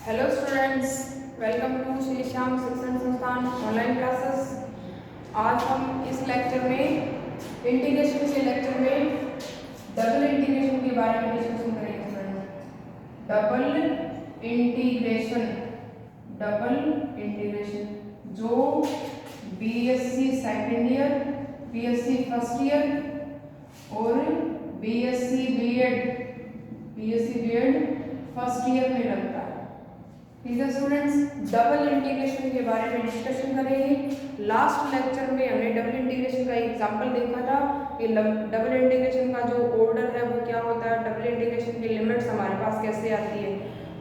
Hello students, welcome to Shri Shyam Shikshan Sansthan online classes. आज हम इस लेक्चर में इंटीग्रेशन के लेक्चर में डबल इंटीग्रेशन के बारे में डिस्कशन करेंगे स्टूडेंट्स। डबल इंटीग्रेशन जो BSc second year, BSc first year और बीएससी बीएड फर्स्ट ईयर में लगता है। ठीक है स्टूडेंट्स, डबल इंटीग्रेशन के बारे में डिस्कशन करेंगे। लास्ट लेक्चर में हमने डबल इंटीग्रेशन का एग्जांपल देखा था कि डबल इंटीग्रेशन का जो ऑर्डर है वो क्या होता है, डबल इंटीग्रेशन की लिमिट्स हमारे पास कैसे आती है,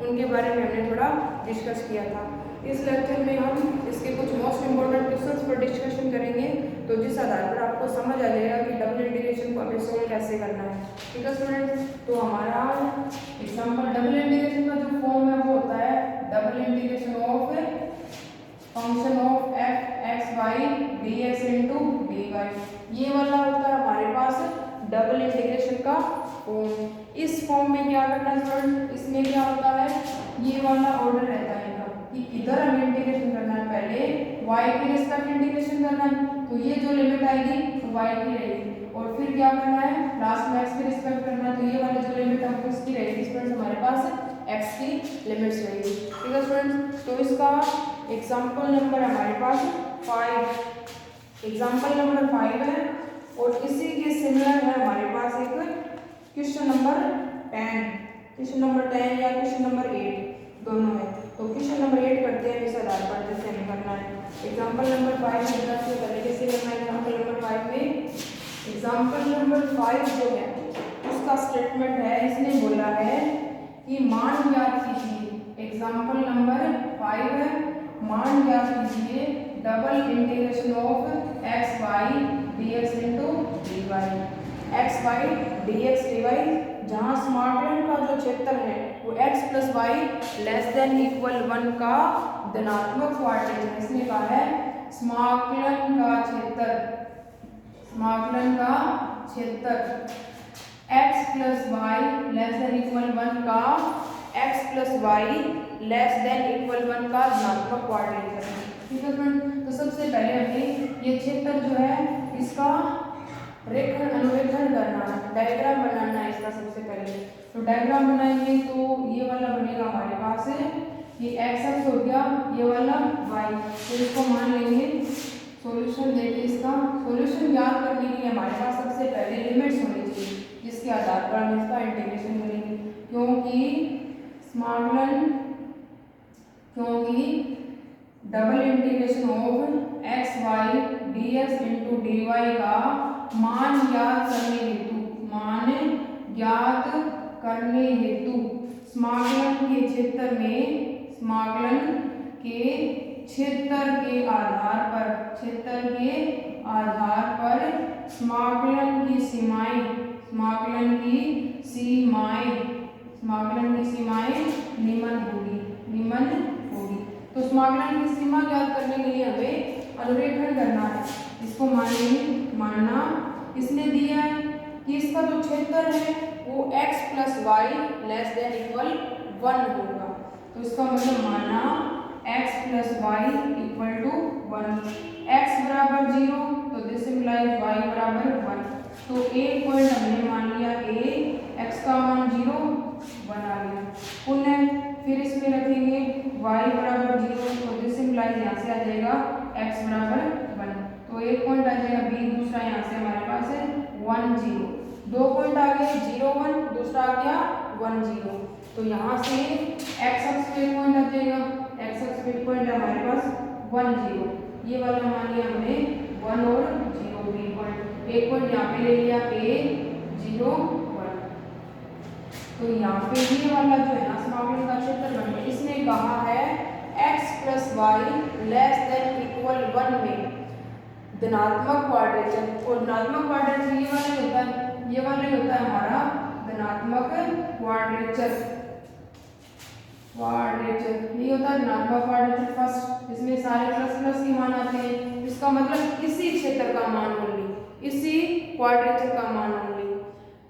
उनके बारे में हमने थोड़ा डिस्कस किया था। इस लेक्चर में हम इसके कुछ मोस्ट इंपॉर्टेंट क्वेश्चंस पर डिस्कशन करेंगे, तो जिस आधार पर आपको समझ आ जाएगा कि डबल इंटीग्रेशन को हमें सोल्व कैसे करना है। ठीक है स्टूडेंट्स, तो हमारा एग्जांपल डबल इंटीग्रेशन का जो फॉर्म है वो होता है double integration of function of f x y d x into d y. ये वाला होता है हमारे पास डबल इंटीग्रेशन का फॉर्म। इस फॉर्म में क्या करना है स्टूडेंट, इसमें क्या होता है, ये वाला ऑर्डर रहता है कि इधर हमें इंटीग्रेशन करना है, पहले y के रिस्पेक्ट इंटीग्रेशन करना है, तो ये जो लिमिट आएगी वो y की रहेगी, और फिर क्या करना है लास्ट में x के रिस्पेक्ट करना है, तो ये वाली जो लिमिट है वो किसकी रहेगी स्टूडेंट्स, हमारे पास x की लिमिट्स रहेगी। ठीक है स्टूडेंट्स, तो इसका एग्जांपल नंबर हमारे पास 5, एग्जांपल नंबर 5 है, और इसी के सिमिलर है हमारे पास एक क्वेश्चन नंबर 10 या क्वेश्चन नंबर 8 दोनों है। तो क्वेश्चन नंबर 8 करते हैं, इस आधार पर जैसे हमें करना है। एग्जांपल नंबर 5 की तरफ से पहले कैसे करना है, एग्जांपल नंबर 5 में एग्जांपल नंबर 5 जो है उसका स्टेटमेंट है, इसने बोला है कि मान ज्ञात कीजिए। एग्जांपल नंबर 5 है, मान ज्ञात कीजिए double integration of x y d x into d y. X y d x d y, जहाँ स्मॉलटर्म का जो क्षेत्र है वो x plus y less than equal 1 का धनात्मक क्वाड्रेचर। इसने कहा है स्मॉलटर्म का क्षेत्र x plus y less than equal 1 का x plus y less than equal 1 का धनात्मक क्वाड्रेचर। ठीक है फ्रेंड, तो सबसे पहले हमें ये क्षेत्र जो है इसका रेखन अनुरेखण करना है, डायग्राम बनाना है इसका सबसे पहले। तो डायग्राम बनाएंगे तो ये वाला बनेगा हमारे पास है, ये एक्स एक्स हो गया, ये वाला वाई, तो इसको मान लेंगे। सॉल्यूशन देके इसका सॉल्यूशन ज्ञात करने के लिए हमारे पास सबसे पहले लिमिट्स होनी चाहिए, जिसके आधार पर हम इसका इंटीग्रेशन करेंगे। क्योंकि double integration of x y d x into d y का मान ज्ञात करने हेतु समाकलन के क्षेत्र के आधार पर समाकलन की सीमाएं निम्न होगी। तो समाकलन की सीमा ज्ञात करने के लिए हमें अनुरेखण करना है। इसको मानना इसने दिया है कि इसका जो क्षेत्र है वो x plus y less than equal 1 होगा। तो इसका मतलब मानना x plus y equal to 1, x बराबर 0, तो दिस इम्प्लाइज y बराबर 1। तो एक पॉइंट हमने मान लिया a, x का मान 0 1 आ गया। पुनः फिर इसमें रखेंगे y बराबर 0, तो दिस इम्प्लाइज यहाँ से आ जाएगा x बराबर 1, तो एक पॉइंट आ जाएगा b, दूसरा यहाँ से हमारे पास है 1 0, दो पॉइंट आ गए 0 1, दूसरा आ गया 1 0। तो यहाँ से x अक्ष पे पॉइंट आ जाएगा, x अक्ष पे पॉइंट है हमारे पास 1 0, ये वाला मान लिया हमने 1 और 0 बी पॉइंट, एक पॉइंट यहाँ पे ले लिया a 0 1। तो यहाँ पे ये वाला जो है ना समाकलन का क्षेत्र बन गया। इसने कहा है x plus y less than equal 1 में धनात्मक क्वाड्रेचर, और धनात्मक क्वाड्रेचर ये वाला होता है हमारा धनात्मक क्वाड्रेचर, ये होता है धनात्मक क्वाड्रेचर फर्स्ट, इसमें सारे प्लस के मान आते हैं। इसका मतलब इसी क्षेत्र का मान ओनली, इसी क्वाड्रेचर का मान ओनली।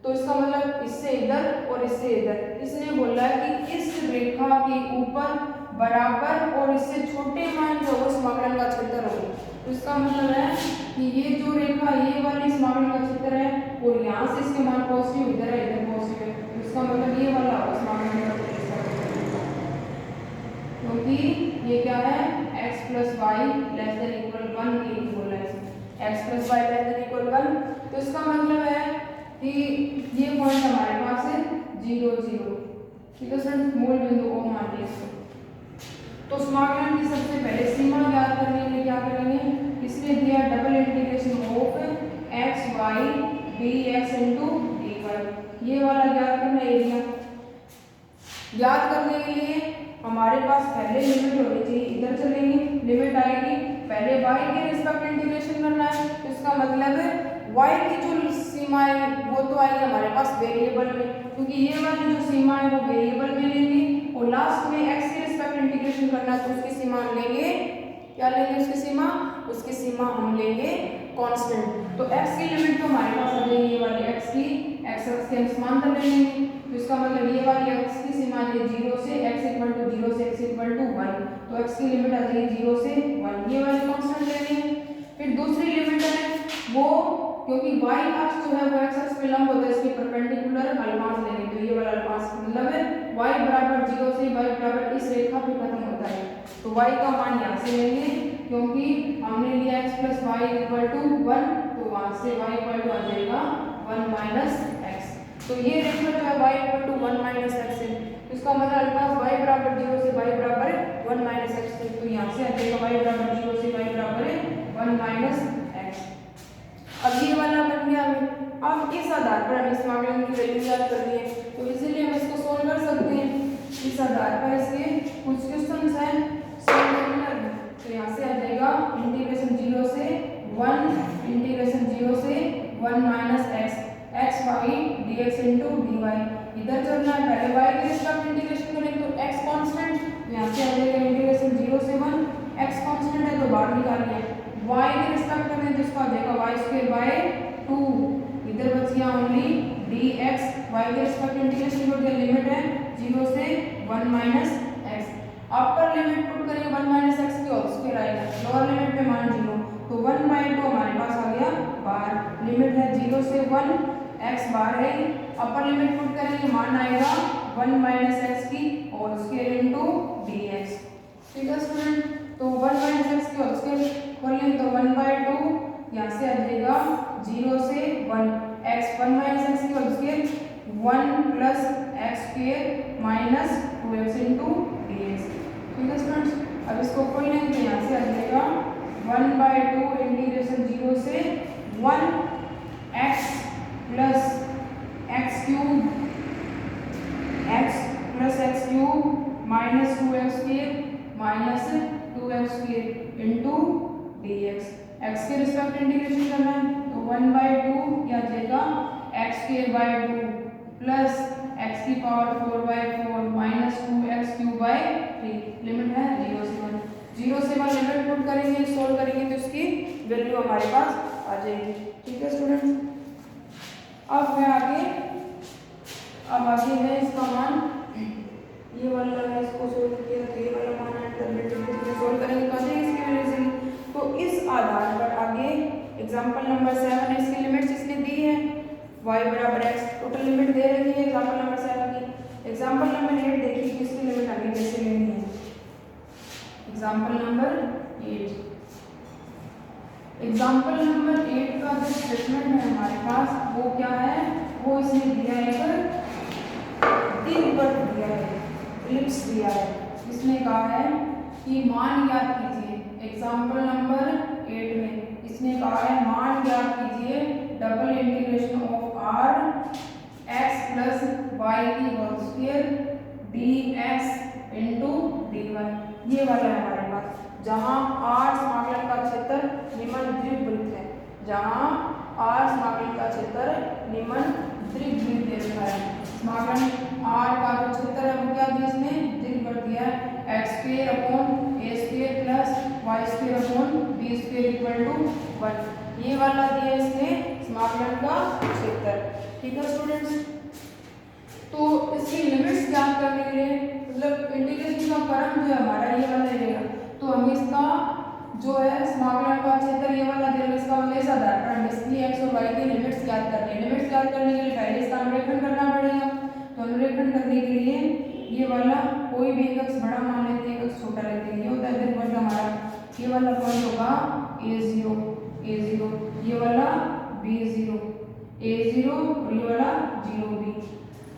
तो इसका मतलब इससे इधर और इससे इधर, इसने बोला है कि इस रेखा के ऊपर बराबर और इससे छोटे मान जो हो समाकलन का क्षेत्र हो। तो इसका मतलब है कि ये जो रेखा ये वाली समाकलन का क्षेत्र है और यहाँ से इसके मान पॉजिटिव इधर है इधर पॉजिटिव है, तो इसका मतलब ये वाला होगा समाकलन का क्षेत्र, क्योंकि ये क्या है x plus y less than equal 1 के इक्वल है, x plus y less than equal 1। तो इसका मतलब है कि ये पॉइंट हमारे पास है 0 0, ठीक है स्टूडेंट, मूल बिंदु O मान लिया इसको। तो समाकलन की सबसे पहले सीमा ज्ञात करने के लिए क्या करेंगे, इसने दिया double integration of x y dx into dy, ये वाला ज्ञात करना एरिया। ज्ञात करने के लिए हमारे पास पहले लिमिट होनी चाहिए, इधर चलेंगे लिमिट आएगी, पहले y के रिस्पेक्ट इंटीग्रेशन करना है, तो इसका मतलब है y की जो सीमा है वो तो आएगी हमारे पास वेरिएबल में, क्योंकि ये वाली जो सीमा है वो वेरिएबल में लेंगे, और लास्ट में x के रिस्पेक्ट इंटीग्रेशन करना है तो उसकी सीमा हम लेंगे, क्या लेंगे उसकी सीमा हम लेंगे कांस्टेंट। तो x की लिमिट तो हमारे पास आ जाएगी, ये वाली x की x के हम समांतर ले लेंगे, तो इसका मतलब ये वाली x की सीमा है 0 से x इक्वल टू 0 से x इक्वल टू 1, तो x की लिमिट आ जाएगी 0 से 1, ये वाली कांस्टेंट ले लेंगे। फिर दूसरी लिमिट है वो, क्योंकि y अक्ष जो है वो x अक्ष पे लंब होता है, इसके परपेंडिकुलर अल्पांश लेंगे, तो ये वाला अल्पांश मतलब है y बराबर 0 से y बराबर इस रेखा पे खत्म होता है, तो y का मान यहाँ से लेंगे, क्योंकि हमने लिया x plus y equal to 1, तो वहाँ से y इक्वल टू आ जाएगा 1 माइनस x, तो ये रेखा जो है y equal to 1 minus x है, तो इसका मतलब अल्पांश y बराबर 0 से y बराबर 1 माइनस x है, तो यहाँ से आ जाएगा y बराबर 0 से y बराबर 1 माइनस x। अब ये वाला बन गया हमें, अब इस आधार पर हमें इस समाकलन की वैल्यू ज्ञात करनी है, तो इसीलिए हम इसको सोल्व कर सकते हैं, इस आधार पर इसके कुछ क्वेश्चंस हैं सॉल्व करना, तो यहाँ से आ जाएगा इंटीग्रेशन 0 से 1 इंटीग्रेशन 0 से 1 minus x y dx into dy, इधर चलना है, पहले y के रिस्पेक्ट इंटीग्रेशन करेंगे तो x कांस्टेंट, यहाँ से आ जाएगा इंटीग्रेशन 0 से 1, x कांस्टेंट है तो बाहर निकालिए, y के रिस्पेक्ट करें तो इसका आ जाएगा y स्क्वायर बाय 2, इधर बच गया ओनली dx, y के रिस्पेक्ट इंटीग्रेशन कर दिया, लिमिट है 0 से 1 minus x, upper limit put करेंगे 1 माइनस x की होल स्क्वायर आएगा, लोअर लिमिट पे मान 0, तो 1 बाय 2 हमारे पास आ गया बाहर, लिमिट है 0 से 1, x बाहर है, अपर लिमिट पुट करेंगे मान आएगा 1 माइनस x की होल स्क्वायर इनटू dx, ठीक है स्टूडेंट, तो 1 माइनस x की होल स्क्वायर कर लें तो 1 बाय 2, यहाँ से आ जाएगा 0 से 1, x 1 माइनस x की whole square 1 plus x square minus 2x into dx, ठीक है स्टूडेंट्स। अब इसको खोल लेंगे तो यहाँ से आ जाएगा 1 बाय 2 इंटीग्रेशन 0 से 1 x plus x cube minus 2x square minus 2x square into dx, x के रिस्पेक्ट इंटीग्रेशन करना है तो 1 बाय 2 क्या आ जाएगा x square by 2 plus x की power 4 by 4 minus 2x cube by 3, limit है 0 से 1, 0 से 1 लिमिट पुट करेंगे, सोल्व करेंगे तो इसकी वैल्यू हमारे पास आ जाएगी, ठीक है स्टूडेंट्स। अब है आगे, अब आगे है इसका मान, ये वाला है, इसको सोल्व किया तो ये वाला मान है, सोल्व करेंगे तो आ जाएगी इसकी वैल्यू। तो इस आधार पर आगे एग्जांपल नंबर 7 इसकी लिमिट्स इसने दी है, y बराबर x, टोटल लिमिट दे रखी है एग्जांपल नंबर 7 की। एग्जांपल नंबर 8 देखिए कि इसकी लिमिट आगे कैसे लेनी है। एग्जांपल नंबर 8, एग्जांपल नंबर 8 का जो स्टेटमेंट है हमारे पास वो क्या है, वो इसने दिया है दीर्घवृत्त दिया है, इलिप्स दिया है, इसने कहा है कि मान ज्ञात कीजिए, एग्जांपल नंबर 8 में इसने कहा है मान ज्ञात कीजिए double integration of r x plus y की whole square dx into dy, ये वाला है हमारे पास, जहां r समाकलन का क्षेत्र निम्न द्विवृत्त है, जहां r समाकलन का क्षेत्र निम्न द्विवृत्त दे रखा है, समाकलन r का जो क्षेत्र है वो क्या दिया इसने द्विवृत्त दिया है, x square upon a square plus y square upon b square equal to 1, ये वाला दिया इसने समाकलन का क्षेत्र, ठीक है स्टूडेंट्स। तो इसकी लिमिट्स ज्ञात करने के लिए मतलब इंटीग्रेशन का परम जो है हमारा ये वाला रहेगा, तो हम इसका जो है समाकलन का क्षेत्र ये वाला दे, इसका मतलब इस आधार पर हम इसकी x और y की लिमिट्स ज्ञात करनी है। लिमिट्स ज्ञात करने के लिए पहले इसका अनुरेखण करना पड़ेगा। तो अनुरेखण करने के लिए ये वाला कोई भी एक अक्ष बड़ा मान लेते हैं, एक अक्ष छोटा लेते हैं। ये होता है पॉइंट हमारा, ये वाला पॉइंट होगा a0, ये वाला b0, a0 और ये वाला 0b।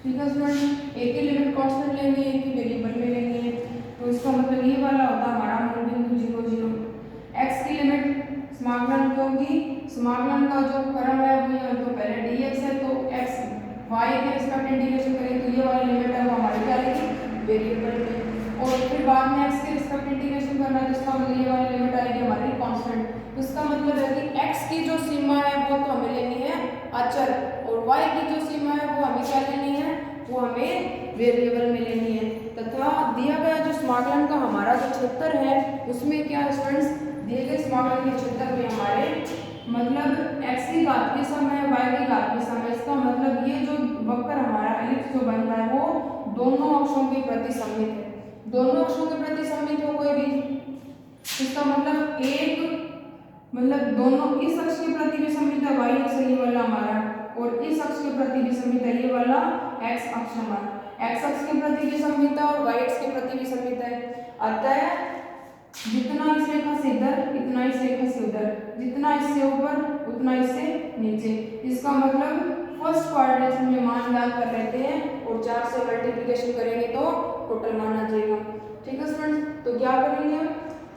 ठीक है स्टूडेंट, एक ही लिमिट कांस्टेंट लेनी है, एक ही वेरिएबल में लेनी है। तो इसका मतलब ये वाला होता है हमारा मूल बिंदु 0 0। x की लिमिट समाकलन की होगी, समाकलन का जो क्रम है वो ये तो पहले dx है, तो x y के रिस्पेक्ट इंटीग्रेशन करें तो ये वाली लिमिट है वो हमारी क्या आएगी वेरिएबल में, और फिर बाद में x के रिस्पेक्ट इंटीग्रेशन करना है तो इसका मतलब ये वाली लिमिट आएगी हमारी कांस्टेंट। इसका मतलब है कि x की जो सीमा है वो तो हमें लेनी है अचर, और y की जो सीमा है वो हमें क्या लेनी है, वो हमें वेरिएबल में लेनी है। तथा दिया गया जो समाकलन का हमारा जो क्षेत्र है उसमें क्या है स्टूडेंट्स, दिए गए समाकलन के क्षेत्र में हमारे मतलब x की घात के समय y की घात के समय, इसका मतलब ये जो वक्र हमारा एलिप्स जो बन रहा है वो दोनों अक्षों के प्रति सममित है। दोनों अक्षों के प्रति सममित हो कोई भी, इसका मतलब एक मतलब दोनों इस अक्ष के प्रति भी सममित है y अक्ष ये वाला हमारा, और इस अक्ष के प्रति भी सममित है ये वाला x अक्ष हमारा। x अक्ष के प्रति भी सममित है और y अक्ष के प्रति भी सममित है। अतः जितना इस रेखा से इधर इतना इस रेखा से उधर, जितना इससे ऊपर उतना इससे नीचे। इसका मतलब फर्स्ट क्वाड्रेंट में मान ज्ञात कर लेते हैं और 4 से मल्टीप्लिकेशन करेंगे तो टोटल मान आ जाएगा। ठीक है स्टूडेंट्स, तो क्या करेंगे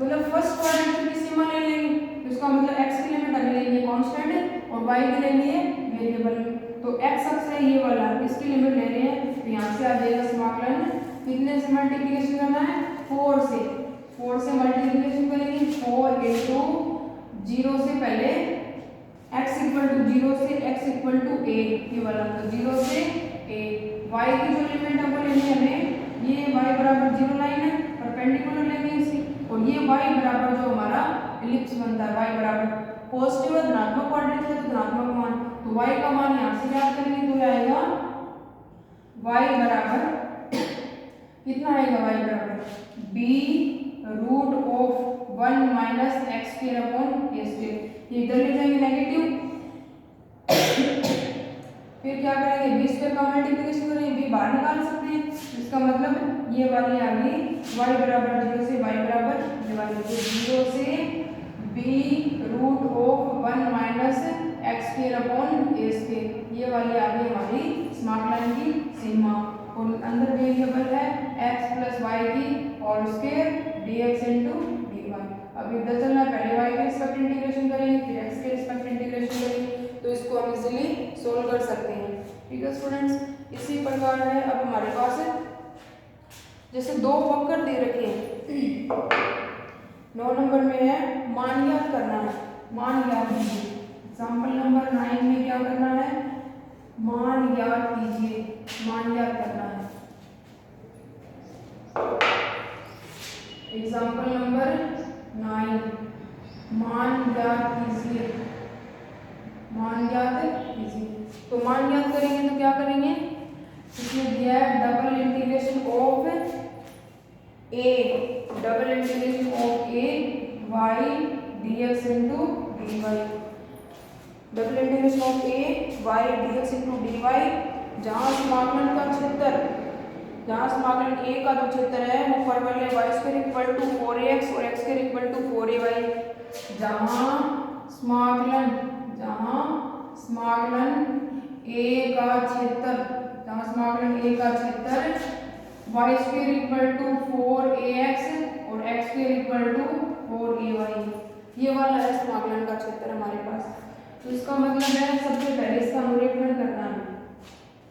मतलब फर्स्ट क्वाड्रेंट की सीमा ले लेंगे, इसका मतलब x की लिमिट हमें लेनी है कांस्टेंट और y की लेनी है वेरिएबल। तो x अक्ष है ये वाला, इसकी लिमिट ले रहे हैं तो यहाँ से आ जाएगा समाकलन कितने से मल्टीप्लिकेशन करना है 4 से मल्टीप्लिकेशन करेंगे 4 into 0 से पहले x इक्वल टू 0 से x इक्वल टू a ये वाला, तो 0 से a। y की जो लिमिट है वो लेनी है हमें, ये y बराबर 0 लाइन है परपेंडिकुलर लेंगे इसी, और ये y बराबर जो हमारा एलिप्स बनता है y बराबर पॉजिटिव धनात्मक क्वाड्रेंट है तो धनात्मक मान, तो y का मान यहाँ से ज्ञात करेंगे तो आएगा y बराबर कितना आएगा, y बराबर b root of 1 minus x square upon a square. ये इधर ले जाएंगे नेगेटिव, फिर क्या करेंगे b स्क्वायर का मल्टीप्लिकेशन करेंगे, b बाहर निकाल सकते हैं। इसका मतलब ये वाली आ गई y बराबर 0 से y बराबर ये वाली, तो 0 से b root of 1 minus x square upon a square, ये वाली आ गई हमारी समाकलन की सीमा। और अंदर वेरिएबल है x प्लस वाई की और स्क्वायर dx इंटू dy। अब इधर चलना है, पहले y के रिस्पेक्ट इंटीग्रेशन करेंगे फिर x के रिस्पेक्ट इंटीग्रेशन करेंगे, तो इसको हम इजीली सोल्व कर सकते हैं। ठीक है स्टूडेंट्स, इसी प्रकार है अब हमारे पास जैसे दो वक्र दे रखे हैं 9 नंबर में है मान ज्ञात करना है, मान ज्ञात कीजिए। एग्जाम्पल नंबर 9 में क्या करना है, मान ज्ञात कीजिए, मान ज्ञात करना है। एग्जाम्पल नंबर 9 मान ज्ञात कीजिए, मान ज्ञात कीजिए। तो मान ज्ञात करेंगे तो क्या करेंगे, इसमें दिया है double integration of a, double integration of a y dx into dy, double integration of a y dx into dy, जहाँ समाकलन का क्षेत्र, जहाँ समाकलन a का जो क्षेत्र है वो परवल है y square equal to 4ax और x square equal to 4ay। जहाँ समाकलन a का क्षेत्र, जहाँ समाकलन a का क्षेत्र y square equal to 4ax और x square equal to 4ay, ये वाला है समाकलन का क्षेत्र हमारे पास। तो इसका मतलब है सबसे पहले इसका अनुरेखण करना है,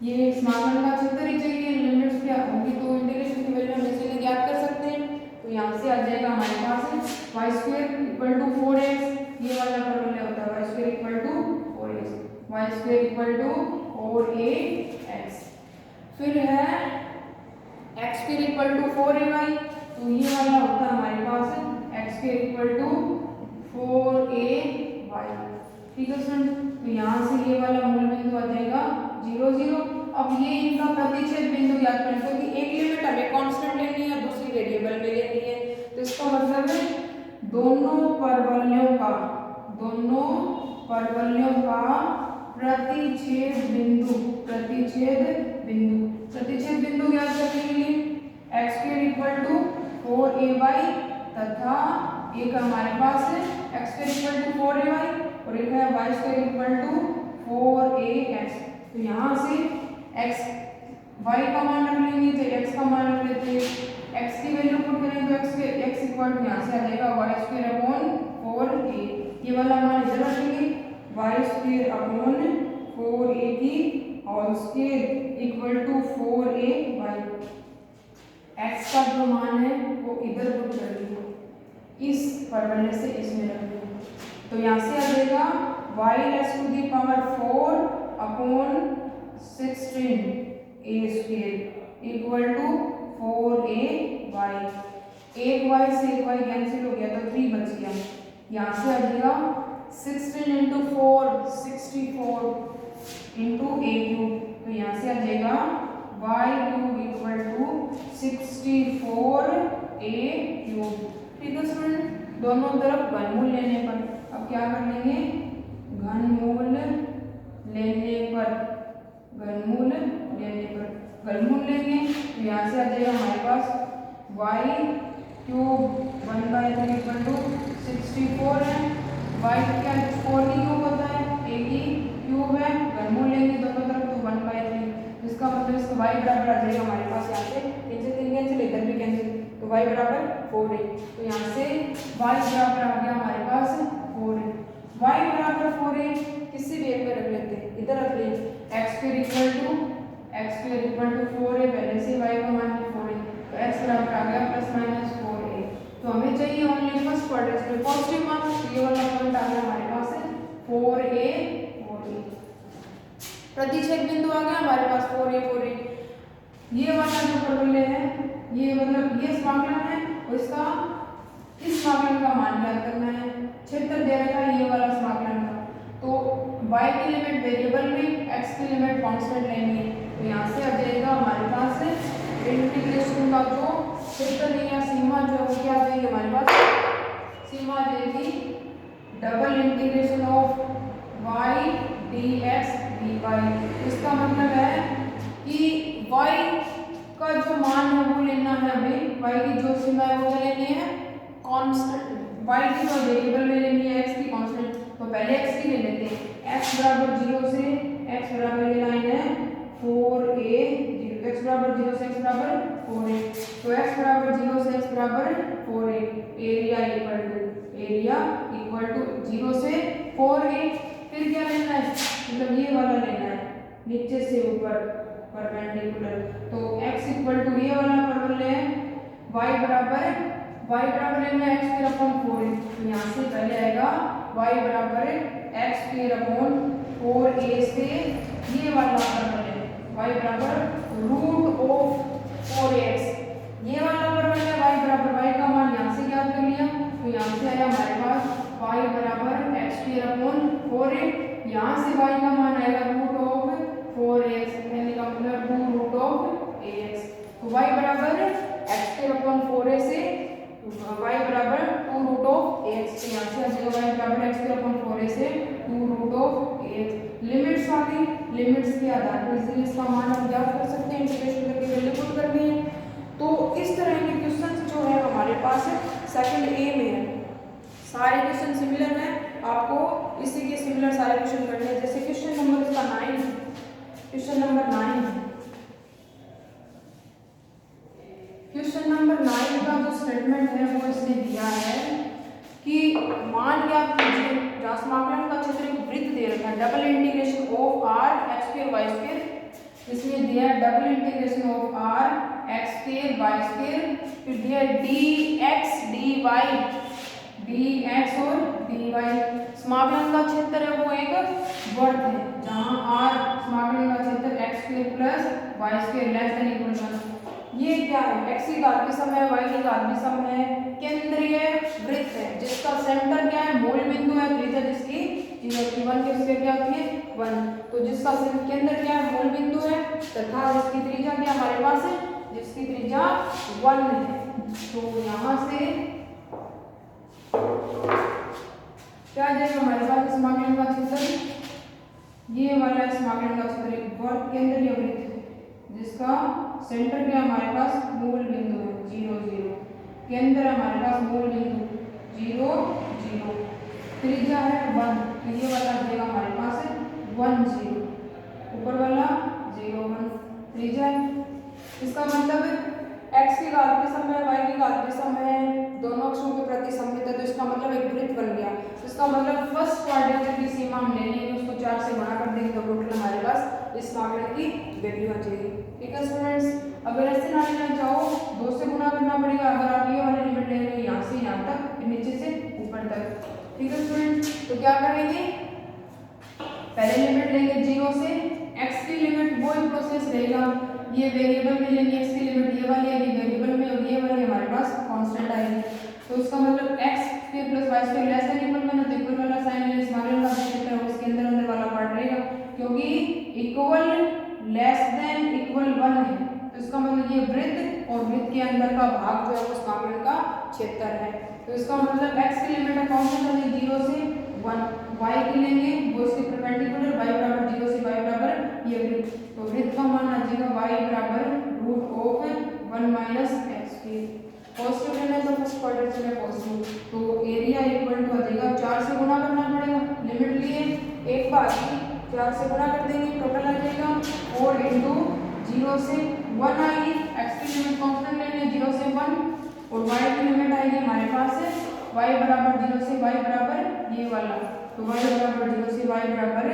ये समाकलन का क्षेत्र ही चाहिए, लिमिट्स क्या होगी तो इंटीग्रेशन की वैल्यू हम इजीली ज्ञात कर सकते हैं। तो यहाँ से आ जाएगा हमारे पास y square equal to 4x, ये वाला फॉर्मूला होता है y square equal to 4x, y square equal to 4ax। फिर है x square equal to 4ay, तो ये वाला होता है हमारे पास x square equal to 4ay। ठीक है स्टूडेंट, तो यहाँ से ये वाला मूल बिंदु आ जाएगा 0 0। अब ये इनका प्रतिच्छेद बिंदु ज्ञात करें, क्योंकि एक लिमिट हमें कांस्टेंट लेनी वेरिएबल में लेनी है। तो इसका मतलब है दोनों परवलयों का प्रतिच्छेद बिंदु ज्ञात करने के लिए x² इक्वल टू 4ay तथा एक हमारे पास है x² इक्वल टू 4ay और एक है y² इक्वल टू 4ax। तो यहाँ से x y का मान रख लेंगे तो x का मान रख लेते हैं, x की वैल्यू पुट करेंगे तो x इक्वल टू यहाँ से आ जाएगा y² अपॉन 4a, ये वाला मान इधर रखेंगे y² अपॉन 4a की whole square equal to 4ay, x का जो मान है वो इधर पुट कर देंगे, इस फॉर्मूले से इसमें रख देंगे। तो यहाँ से आ जाएगा y raised to the power 4 upon 16a² equal to 4ay। एक y से एक y कैंसिल हो गया तो 3 बच गया। यहाँ से आ जाएगा 16 इंटू 4 64 इंटू a³, तो यहाँ से आ जाएगा y³ इक्वल टू 64a³। ठीक है स्टूडेंट, दोनों तरफ घनमूल लेने पर अब क्या कर लेंगे, घनमूल लेने पर घनमूल लेंगे तो यहाँ से आ जाएगा हमारे पास y³ 1/3 इक्वल टू 64 है, y क्या 4 की क्यूब होता है, a की क्यूब है, घनमूल लेंगे दोनों तरफ तो 1/3, जिसका मतलब इसका y बराबर आ जाएगा हमारे पास यहाँ से 3 से 3 कैंसिल, इधर भी कैंसिल, तो y बराबर 4 है। तो यहाँ से y बराबर आ गया हमारे पास 4 है। y बराबर 4 है किसी भी एक में रख लेते हैं, इधर रख लेंगे x² इक्वल टू 4 है, पहले से y का मान 4 है तो x बराबर आ गया ±4a। तो हमें चाहिए ओनली फर्स्ट क्वाड्रेंट में पॉजिटिव मान, तो ये वाला पॉइंट आ गया हमारे पास है 4a। प्रतिच्छेद बिंदु आ गया हमारे पास 4a। ये वाला जो फॉर्मूले है ये मतलब ये समाकलन है और इसका इस समाकलन का मान ज्ञात करना है। क्षेत्र दे रखा है ये वाला समाकलन का, तो y की लिमिट वेरिएबल में, x की लिमिट कांस्टेंट लेंगे, तो यहाँ से आ जाएगा हमारे पास इंटीग्रेशन का जो क्षेत्र या सीमा जो है क्या आ जाएगी हमारे पास, सीमा आ जाएगी double integration of y dx dy। इसका मतलब है कि y का जो मान है वो लेना है हमें, y की जो सीमा है वो लेनी है कांस्टेंट, y की जो वेरिएबल में लेनी है x की कांस्टेंट, तो पहले x की ले लेते हैं, x बराबर 0 से x बराबर ये लाइन है 4a, x बराबर 0 से x बराबर 4a, तो x बराबर 0 से x बराबर 4a, एरिया इक्वल टू 0 से 4a। फिर क्या लेना है, मतलब ये वाला लेना है नीचे से ऊपर परपेंडिकुलर, तो x इक्वल टू ये वाला फॉर्मूला है y बराबर लेना है x² अपॉन 4a, तो यहाँ से पहले आएगा y बराबर x² अपॉन 4a से ये वाला फॉर्मूला है y बराबर रूट ऑफ 4ax, ये वाला फॉर्मूला है y बराबर y का मान यहाँ से ज्ञात कर लिया, तो यहाँ से आया हमारे पास y बराबर x² अपॉन 4a, यहाँ से y का मान आएगा रूट ऑफ 4ax, यानी का मतलब 2 रूट ऑफ ax, तो y बराबर x² अपॉन 4a से y बराबर 2 रूट ऑफ ax, तो यहाँ से आ जाएगा y बराबर x² अपॉन 4a से 2 रूट ऑफ ax। लिमिट्स आ गई, लिमिट्स के आधार पर इजीली इसका मान हम ज्ञात कर सकते हैं, इंटीग्रेशन करके वैल्यू पुट करनी है। तो इस तरह के क्वेश्चंस जो है हमारे पास सेकंड ए में है, सारे क्वेश्चन सिमिलर हैं, आपको इसी के सिमिलर सारे क्वेश्चन करने हैं। जैसे क्वेश्चन नंबर इसका 9 क्वेश्चन नंबर 9 का जो स्टेटमेंट है वो इसने दिया है कि मान ज्ञात कीजिए, समाकलन का क्षेत्र एक वृत्त दे रखा है, double integration of r x² y², इसमें दिया है double integration of r x² y², फिर दिया है dx dy और dy। समाकलन का क्षेत्र है वो एक वर्त है जहां r समाकलन का क्षेत्र x² plus y² less than equal 1। ये क्या है, x की घात की सम है, y की घात की सम है, केंद्रीय वृत्त है जिसका सेंटर क्या है, मूल बिंदु है, त्रिज्या जिसकी 0 1 के उसके क्या होती है 1, तो जिसका केंद्र क्या है मूल बिंदु है तथा जिसकी त्रिज्या क्या हमारे पास है, जिसकी त्रिज्या 1 है। तो यहाँ से क्या आ जाएगा हमारे पास समाकलन का क्षेत्र, ये वाला समाकलन का क्षेत्र एक वर्ग केंद्र या वृत्त जिसका सेंटर क्या हमारे पास मूल बिंदु है 0 0, केंद्र हमारे पास मूल बिंदु 0 0, त्रिज्या है 1, तो ये वाला आ जाएगा हमारे पास 1 0, ऊपर वाला 0 1 त्रिज्या है। इसका मतलब x की घात के समय y की घात के समय दोनों अक्षों के प्रति सममित है, तो इसका मतलब एक वृत्त बन गया। इसका मतलब फर्स्ट क्वाड्रेंट की सीमा हम ले लेंगे, उसको 4 से गुणा कर देंगे तो टोटल हमारे पास इस समाकलन की वैल्यू आ जाएगी। ठीक है स्टूडेंट्स, अगर ऐसे ना लेना चाहो 2 से गुणा करना पड़ेगा, अगर आप ये वाले लिमिट ले रहे यहाँ से यहाँ तक, फिर नीचे से ऊपर तक। ठीक है स्टूडेंट्स, तो क्या करेंगे, पहले लिमिट लेंगे 0 से, x की लिमिट वही प्रोसेस रहेगा, ये वेरिएबल में लेंगे x की लिमिट ये वाली आएगी वेरिएबल में, और ये वाली हमारे पास कांस्टेंट आएगी। तो इसका मतलब x square plus y square less than equal में ना, तो इक्वल वाला साइन है, समाकलन का क्षेत्र है उसके अंदर अंदर वाला पार्ट रहेगा, क्योंकि इक्वल लेस देन इक्वल 1 है, तो इसका मतलब ये वृत्त और वृत्त के अंदर का भाग जो है वो समाकलन का क्षेत्र है। तो इसका मतलब x की लिमिट कांस्टेंट है 0 से 1, y की लेंगे वो इसके परपेंडिकुलर y बराबर 0 से y बराबर ये वृत्त, तो वृत्त का मान आ जाएगा y बराबर √1 माइनस x की, पॉजिटिव लेना है तो फर्स्ट क्वाड्रेंट में पॉजिटिव, तो एरिया इक्वल टू आ जाएगा 4 से गुणा करना पड़ेगा, लिमिट लिए एक बार 4 से गुणा कर देंगे, टोटल आ जाएगा 4 इंटू 0 से 1 आएगी, x की लिमिट कांस्टेंट लेंगे 0 से 1, और y की लिमिट आएगी हमारे पास y बराबर 0 से y बराबर ये वाला, तो y बराबर 0 से y बराबर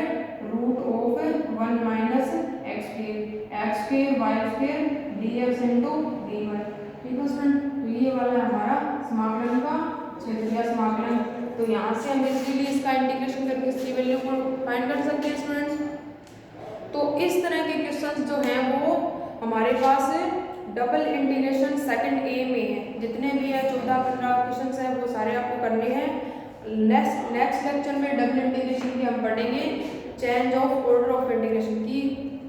√1 minus x square y square dx into dy। ठीक है स्टूडेंट, तो ये वाला हमारा समाकलन का क्षेत्र या समाकलन, तो यहाँ से हम इजीली इसका इंटीग्रेशन करके इसकी वैल्यू को फाइंड कर सकते हैं स्टूडेंट्स। तो इस तरह के क्वेश्चंस जो हैं वो हमारे पास डबल इंटीग्रेशन सेकंड ए में है, जितने भी है 14-15 क्वेश्चंस हैं वो सारे आपको करने हैं। नेक्स्ट लेक्चर में डबल इंटीग्रेशन की हम पढ़ेंगे change of order of integration की,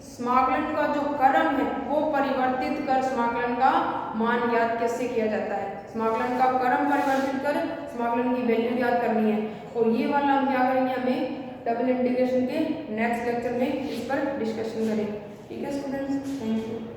समाकलन का जो क्रम है वो परिवर्तित कर समाकलन का मान ज्ञात कैसे किया जाता है, समाकलन का क्रम परिवर्तित कर समाकलन की वैल्यू ज्ञात करनी है, और ये वाला हम क्या करेंगे, हमें डबल इंटीग्रेशन के नेक्स्ट लेक्चर में इस पर डिस्कशन करेंगे। ठीक है स्टूडेंट्स, थैंक यू।